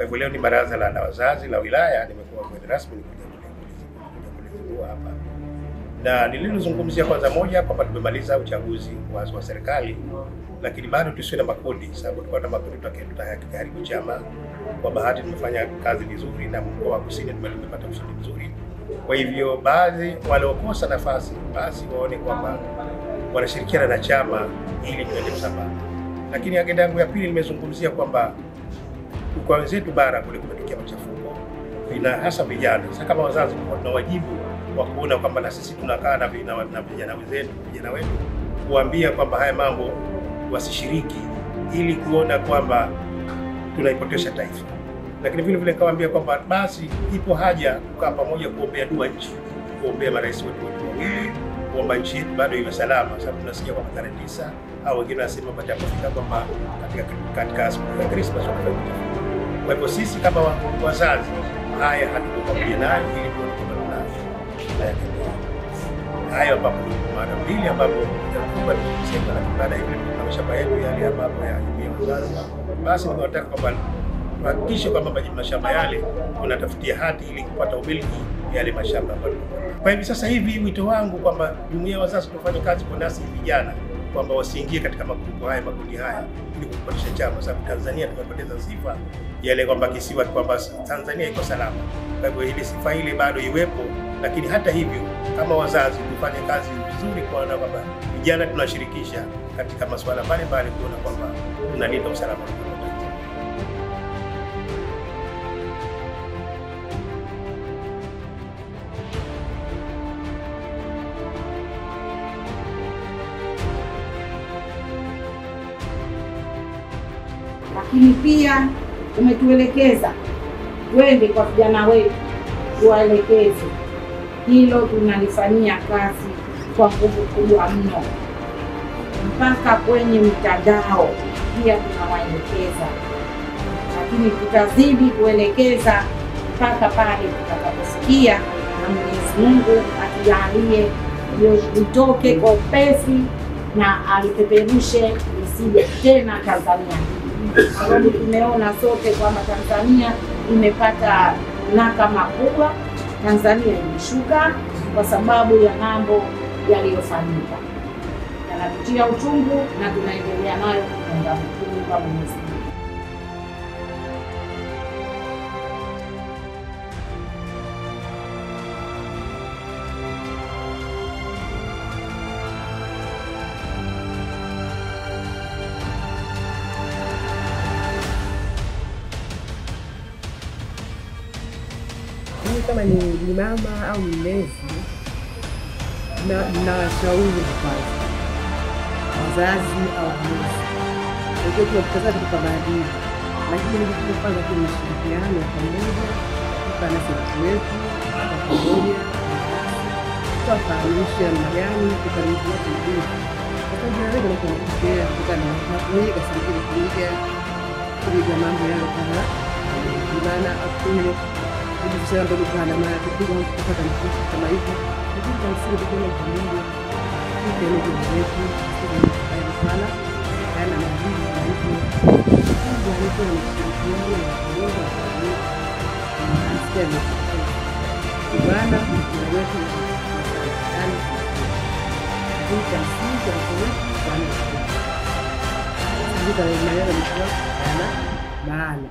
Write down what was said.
Kwa hivyo leo ni baraza la wazazi la wilaya, nimekuwa mgeni rasmi kulizindua hapa. Na nililozungumzia kwanza moja kwamba tumemaliza uchaguzi wa serikali, lakini bado tusiwe na makundi, sababu tulikuwa na makundi tutakayeharibu chama. Kwa bahati tumefanya kazi vizuri na mkoa wa Kusini tumepata ushindi mzuri. Kwa hivyo baadhi waliokosa nafasi basi waone kwamba wanashirikiana na chama ili tuende sambamba. Lakini agenda yangu ya pili nimezungumzia kwamba kwa wenzetu bara kule kumetokea machafuko na hasa vijana. Sasa kama wazazi tuna wajibu wa kuona kwamba na sisi tunakaa na vijana wetu kuambia kwamba haya mambo wasishiriki, ili kuona kwamba tunaipotesha taifa. Lakini vile vile kawaambia kwamba basi ipo haja kukaa pamoja kuombea dua nchi, kuombea marais wetu wawili, kuomba nchi yetu bado iwe salama, sababu tunasikia kwamba tarehe 9 au wengine wanasema patapofika kwamba katika siku ya Christmas watakuja. Kwa hivyo sisi kama wazazi haya hatukupamoja nayo, ili tuone kwamba tunayaendelea. Hayo ambapo mara mbili ambapo tunakuwa tunasema na baada ya ile mashamba yetu yale ambapo ya wazazi, basi tunataka kwamba hakikisha kwamba mashamba yale tunatafutia hati ili kupata umiliki yale mashamba. Kwa hivyo sasa hivi wito wangu kwamba jumuiya ya wazazi tufanye kazi kwa nasi vijana, kwamba wasiingie katika makundi haya ili kupotesha chama, sababu Tanzania tumepoteza sifa yale kwamba kisiwa kwamba Tanzania iko salama. Kwa hivyo ile sifa ile bado iwepo, lakini hata hivyo kama wazazi tufanye kazi vizuri kuona kwamba vijana tunashirikisha katika masuala mbalimbali, kuona kwamba tunalinda usalama. Lakini pia umetuelekeza twende kwa vijana wetu tuwaelekeze. Hilo tunalifanyia kazi kwa nguvu kubwa mno, mpaka kwenye mitandao pia tunawaelekeza, lakini tutazidi kuelekeza mpaka pale tutakaposikia, na Mwenyezi Mungu atujalie litoke kwa upesi na alipeperushe lisije tena Tanzania, sababu tumeona sote kwamba Tanzania imepata naka makubwa. Tanzania imeshuka kwa sababu ya mambo yaliyofanyika, yanatutia uchungu na tunaendelea nayo kuunga mkono kwa Mwenyezi Mungu. Kama ni mama au mlezi, na washauri kwanza wazazi au mlezi ndio tunataka katika maadili, lakini kwanza tunashirikiana pamoja kana sisi wetu pamoja tutafanyisha magani tukaribia kujua kwa sababu ndio tunataka kukana na kuweka kasiri kuja mambo yale kama maana akuni Bisa untuk bukan nama ketiga kita akan sama itu. Jadi kalau sudah kita begini, kita ini juga itu kita di sana, karena nanti itu jadi itu yang sistem di mana kita itu dan kita sih jadi kalau mana lebih kuat karena mana